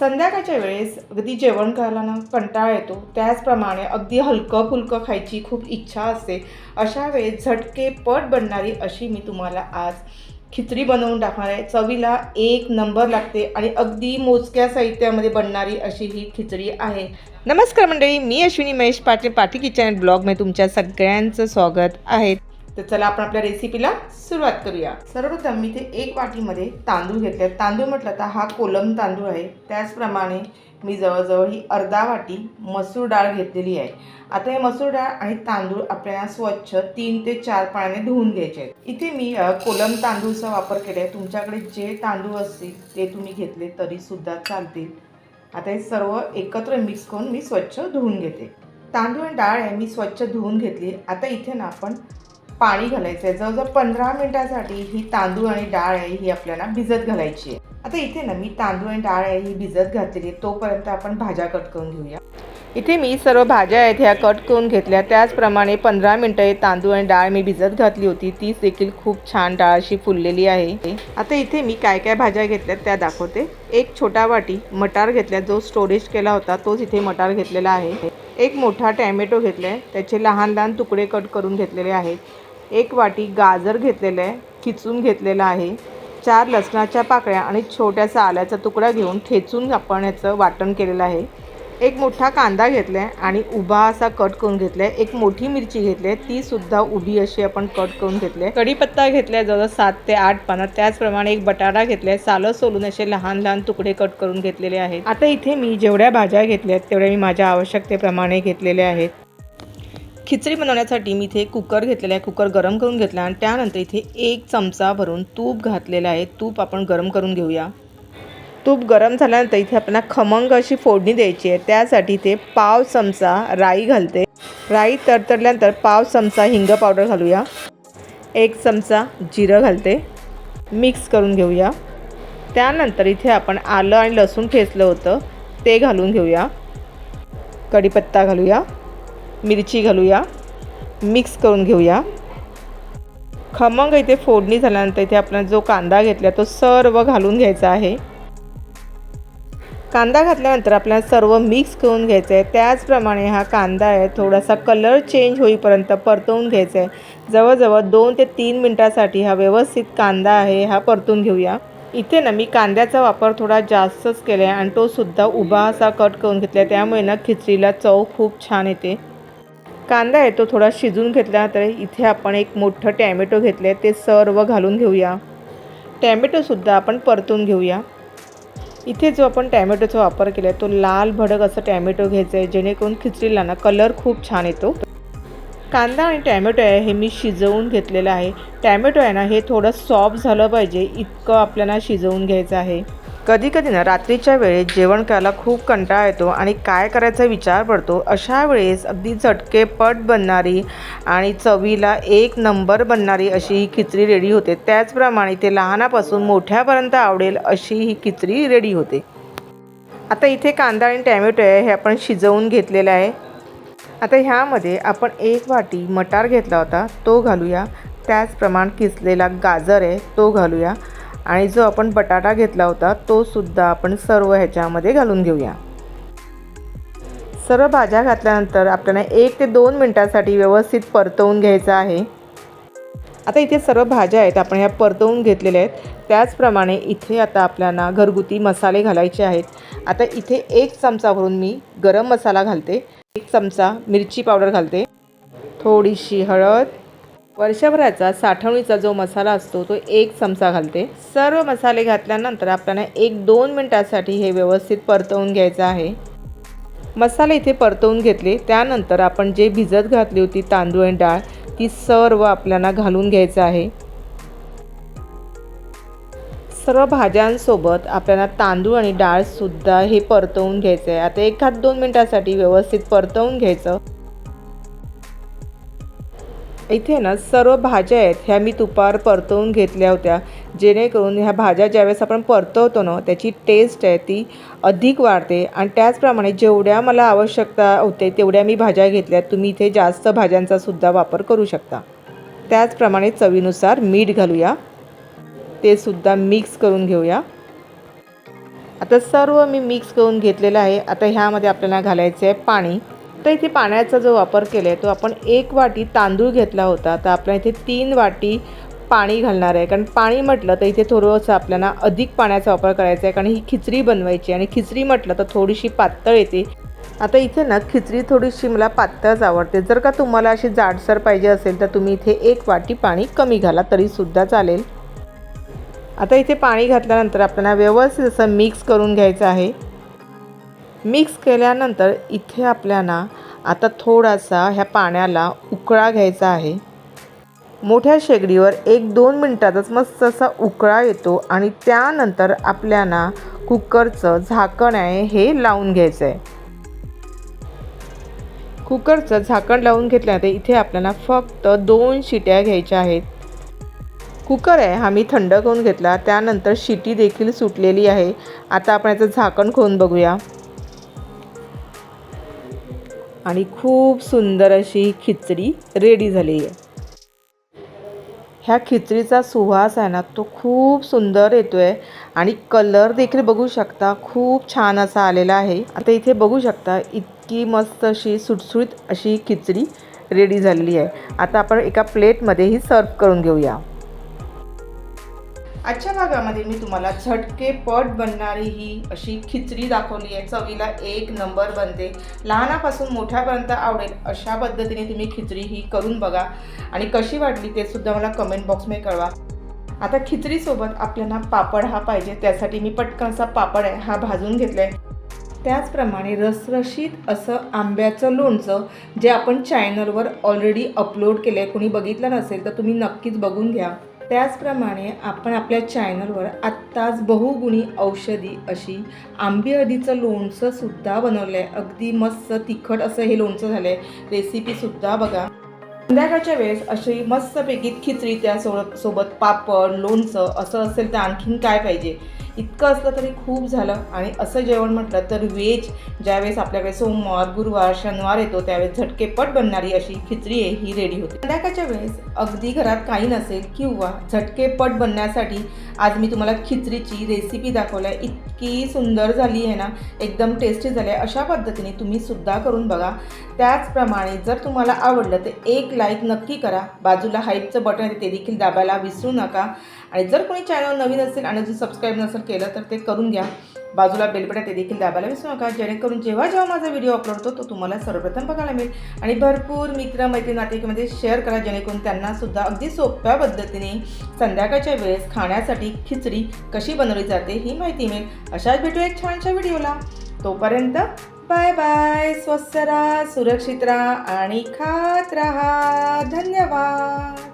संध्याकाळच्या वेळेस अगदी जेवण करायला ना कंटाळा येतो, त्याचप्रमाणे अगदी हलकं फुलकं खायची खूप इच्छा असते. अशा वेळेस झटकेपट बनणारी अशी मी तुम्हाला आज खिचडी बनवून टाकणार आहे. चवीला एक नंबर लागते आणि अगदी मोजक्या साहित्यामध्ये बनणारी अशी ही खिचडी आहे. नमस्कार मंडळी, मी अश्विनी महेश पाटील, पाटी किचन अँड ब्लॉगमध्ये तुमच्या सगळ्यांचं स्वागत आहे. तर चला आपण आपल्या रेसिपीला सुरुवात करूया. सर्वप्रथम मी इथे एक वाटीमध्ये तांदूळ घेतले. तांदूळ म्हटलं तर हा कोलम तांदूळ आहे. त्याचप्रमाणे मी जवळजवळ ही अर्धा वाटी मसूर डाळ घेतलेली आहे. आता हे मसूर डाळ आणि तांदूळ आपल्याला स्वच्छ 3 ते 4 पाण्याने धुवून घ्यायचे आहेत. इथे मी कोलम तांदूळचा वापर केला आहे. तुमच्याकडे जे तांदूळ असतील ते तुम्ही घेतले तरीसुद्धा चालतील. आता हे सर्व एकत्र मिक्स करून मी स्वच्छ धुवून घेते. तांदूळ आणि डाळ आहे मी स्वच्छ धुवून घेतली. आता इथे ना आपण पाणी घालायचं आहे. जवळजवळ 15 मिनिटासाठी ही तांदूळ आणि डाळ आहे ही आपल्याला भिजत घालायची आहे. आता इथे ना मी तांदूळ आणि डाळ आहे ही भिजत घातलेली आहे. तोपर्यंत आपण भाज्या कट करून घेऊया. इथे मी सर्व भाज्या आहेत ह्या कट करून घेतल्या. त्याचप्रमाणे 15 मिनिटं तांदूळ आणि डाळ मी भिजत घातली होती. तीच देखील खूप छान डाळ अशी फुललेली आहे. आता इथे मी काय काय भाज्या घेतल्यात त्या दाखवते. एक छोटा वाटी मटार घेतल्या, जो स्टोरेज केला होता तोच इथे मटार घेतलेला आहे. एक मोठा टॅमॅटो घेतलाय, त्याचे लहान लहान तुकडे कट करून घेतलेले आहेत. एक वाटी गाजर घेतलेलं आहे, खिचून घेतलेला आहे. 4 लसणाच्या पाकळ्या आणि छोट्यासा आल्याचा तुकडा घेऊन ठेचून आपण याचं वाटण केलेलं आहे. एक मोठा कांदा घेतला आहे आणि उभा असा कट करून घेतला आहे. एक मोठी मिरची घेतली आहे, ती सुद्धा उभी अशी आपण कट करून घेतली आहे. कढीपत्ता घेतला आहे जवळ 7 ते 8 पानं. त्याचप्रमाणे एक बटाटा घेतला आहे, सालं सोलून असे लहान लहान तुकडे कट करून घेतलेले आहेत. आता इथे मी जेवढ्या भाज्या घेतल्या आहेत तेवढ्या मी माझ्या आवश्यकतेप्रमाणे घेतलेल्या आहेत. खिचडी बनवण्यासाठी मी इथे कुकर घेतलेला आहे. कुकर गरम करून घेतला आणि त्यानंतर इथे 1 चमचा भरून तूप घातलेलं आहे. तूप आपण गरम करून घेऊया. तूप गरम झाल्यानंतर इथे आपल्याला खमंग अशी फोडणी द्यायची आहे. त्यासाठी इथे पाव चमचा राई घालते. राई तडतडल्यानंतर पाव चमचा हिंग पावडर घालूया. 1 चमचा जिरं घालते. मिक्स करून घेऊया. त्यानंतर इथे आपण आलं आणि लसूण ठेचलं होतं ते घालून घेऊया. कढीपत्ता घालूया. मिरची घालूया. मिक्स करून घेऊया. खमंग इथे फोडणी झाल्यानंतर इथे आपण जो कांदा घेतला तो सर्व घालून घ्यायचा आहे. कांदा घातल्यानंतर आपल्याला सर्व मिक्स करून घ्यायचं आहे. त्याचप्रमाणे हा कांदा आहे थोडासा कलर चेंज होईपर्यंत परतवून घ्यायचा आहे. जवळजवळ 2 ते 3 मिनटासाठी हा व्यवस्थित कांदा आहे हा परतून घेऊया. इथे ना मी कांद्याचा वापर थोडा जास्तच केला आहे आणि तो सुद्धा उभा असा कट करून घेतला आहे. त्यामुळे ना खिचडीला चव खूप छान येते. कांदा आहे तो थोडा शिजून घेतल्यानंतर इथे आपण एक मोठं टॅमॅटो घेतलं आहे, ते सर्व घालून घेऊया. टॅमॅटोसुद्धा आपण परतून घेऊया. इथे जो आपण टॅमॅटोचा वापर केला आहे तो लाल भडक असं टॅमॅटो घ्यायचं आहे, जेणेकरून खिचडीला ना कलर खूप छान येतो. कांदा आणि टॅमॅटो आहे हे मी शिजवून घेतलेलं आहे. टॅमॅटो आहे ना हे थोडं सॉफ्ट झालं पाहिजे इतकं आपल्याला शिजवून घ्यायचं आहे. कधी कधी ना रात्रीच्या वेळेस जेवण करायला खूप कंटाळा येतो आणि काय करायचा विचार पडतो. अशा वेळेस अगदी झटकेपट बनणारी आणि चवीला एक नंबर बनणारी अशी ही खिचडी रेडी होते. त्याचप्रमाणे ते लहानापासून मोठ्यापर्यंत आवडेल अशी ही खिचडी रेडी होते. आता इथे कांदा आणि टॅमॅटो आहे हे आपण शिजवून घेतलेलं आहे. आता ह्यामध्ये आपण 1 वाटी मटार घेतला होता तो घालूया. त्याचप्रमाणे किसलेला गाजर आहे तो घालूया आणि जो आपण बटाटा घेतला होता तो सुद्धा आपण सर्व ह्याच्यामध्ये घालून घेऊया. सर्व भाज्या घातल्यानंतर आपल्याला 1 ते 2 मिनटासाठी व्यवस्थित परतवून घ्यायचं आहे. आता इथे सर्व भाज्या आहेत आपण ह्या परतवून घेतलेल्या आहेत. त्याचप्रमाणे इथे आता आपल्याला घरगुती मसाले घालायचे आहेत. आता इथे 1 चमचा भरून मी गरम मसाला घालते. 1 चमचा मिरची पावडर घालते. थोडीशी हळद. वर्षभराचा साठवणीचा जो मसाला असतो तो 1 चमचा घालते. सर्व मसाले घातल्यानंतर आपल्याला 1-2 मिनटासाठी हे व्यवस्थित परतवून घ्यायचं आहे. मसाले इथे परतवून घेतले. त्यानंतर आपण जे भिजत घातली होती तांदूळ आणि डाळ ती सर्व आपल्याला घालून घ्यायचं आहे. सर्व भाज्यांसोबत आपल्याला तांदूळ आणि डाळसुद्धा हे परतवून घ्यायचं आहे. आता 1-2 मिनटासाठी व्यवस्थित परतवून घ्यायचं. इथे ना सर्व भाज्या आहेत ह्या मी तुपावर परतवून घेतल्या होत्या, जेणेकरून ह्या भाज्या ज्यावेळेस आपण परतवतो ना त्याची टेस्ट आहे ती अधिक वाढते. आणि त्याचप्रमाणे जेवढ्या मला आवश्यकता होते तेवढ्या मी भाज्या घेतल्या. तुम्ही इथे जास्त भाज्यांचा सुद्धा वापर करू शकता. त्याचप्रमाणे चवीनुसार मीठ घालूया. ते सुद्धा मिक्स करून घेऊया. आता सर्व मी मिक्स करून घेतलेलं आहे। आता ह्यामध्ये आपल्याला घालायचं आहे पाणी। तर इथे पाण्याचा जो वापर केला आहे तो आपण 1 वाटी तांदूळ घेतला होता, तर आपल्या इथे 3 वाटी पाणी घालणार आहे। कारण पाणी म्हटलं तर इथे थोडंसं आपल्याला अधिक पाण्याचा वापर करायचा आहे, कारण ही खिचडी बनवायची आणि खिचडी म्हटलं तर थोडीशी पातळ येते। आता इथे ना खिचडी थोडीशी मला पातळच आवडते। जर का तुम्हाला अशी जाडसर पाहिजे असेल तर तुम्ही इथे 1 वाटी पाणी कमी घाला तरीसुद्धा चालेल। आता इथे पाणी घातल्यानंतर आपल्याला व्यवस्थित असं मिक्स करून घ्यायचं आहे। मिक्स केल्यानंतर इथे आपल्याला आता थोडासा ह्या पाण्याला उकळा घ्यायचा आहे। मोठ्या शेगडीवर 1-2 मिनिटातच मस्त असा उकळा येतो आणि त्यानंतर आपल्याला कुकरचं झाकण आहे हे लावून घ्यायचं आहे। कुकरचं झाकण लावून घेतल्यानंतर इथे आपल्याला फक्त 2 शिट्या घ्यायच्या आहेत। कुकर आहे हा मी थंड करून घेतला, त्यानंतर शिटी देखील सुटलेली आहे। आता आपण याचं झाकण खोलून बघूया आणि खूप सुंदर अशी खिचडी रेडी झाली आहे। ह्या खिचडीचा सुवास आहे ना तो खूप सुंदर येतोय आणि कलर देखील बघू शकता खूप छान असा आलेला आहे। आता इथे बघू शकता इतकी मस्त अशी सुटसुटीत अशी खिचडी रेडी झालेली आहे। आता आपण एका प्लेटमध्ये ही सर्व करून घेऊया। आजच्या भागामध्ये मी तुम्हाला झटकेपट बनणारी ही अशी खिचडी दाखवली आहे। चवीला 1 नंबर बनते, लहानापासून मोठ्यापर्यंत आवडेल अशा पद्धतीने तुम्ही खिचडी ही करून बघा आणि कशी वाटली ते सुद्धा मला कमेंट बॉक्समध्ये कळवा। आता खिचडीसोबत आपल्याला पापड हा पाहिजे, त्यासाठी मी पटकन असा पापड आहे हा भाजून घेतला आहे। त्याचप्रमाणे रसरशीत असं आंब्याचं लोणचं जे आपण चॅनलवर ऑलरेडी अपलोड केलं आहे, कोणी बघितलं नसेल तर तुम्ही नक्कीच बघून घ्या। त्याचप्रमाणे आपण आपल्या चॅनलवर आत्ताच बहुगुणी औषधी अशी आंबे हळदीचं लोणचं सुद्धा बनवलं आहे। अगदी मस्त तिखट असं हे लोणचं झालं आहे, रेसिपीसुद्धा बघा। संध्याकाळच्या वेळेस अशी मस्तपैकी खिचडी त्यासोबत पापड लोणचं असं असेल तर आणखीन काय पाहिजे। इतकं असलं तरी खूप झालं। आणि असं जेवण म्हटलं तर व्हेज ज्यावेळेस आपल्याकडे सोमवार गुरुवार शनिवार येतो त्यावेळेस झटकेपट बनणारी अशी खिचडी आहे ही रेडी होते। संध्याकाळच्या वेळेस अगदी घरात काही नसेल किंवा झटकेपट बनण्यासाठी आज मी तुम्हाला खिचडीची रेसिपी दाखवली आहे। इतकी सुंदर झाली आहे ना, एकदम टेस्टी झाली आहे। अशा पद्धतीने तुम्ही सुद्धा करून बघा। त्याचप्रमाणे जर तुम्हाला आवडलं तर 1 लाईक नक्की करा, बाजूला हाईपचं बटन आहे ते देखील दाबायला विसरू नका। आणि जर कोणी चॅनल नवीन असेल आणि अजून सबस्क्राईब नसेल केलं तर ते करून घ्या, बाजूला बेल बटन ते देखील दाबायला विसरू नका, जेणेकरून जेव्हा माझा व्हिडिओ अपलोड होतो तो तुम्हाला सर्वप्रथम बघायला मिळेल। आणि भरपूर मित्र-मैत्रिणी नातेवाईकांमध्ये शेअर करा, जेणेकरून त्यांनासुद्धा अगदी सोप्या पद्धतीने संध्याकाळच्या वेळेस खाण्यासाठी खिचडी कशी बनवली जाते ही माहिती मिळेल। अशाच भेटूया एक छानशा व्हिडिओला, तोपर्यंत बाय बाय, स्वस्थ राहा, सुरक्षित राहा आणि खात राहा। धन्यवाद।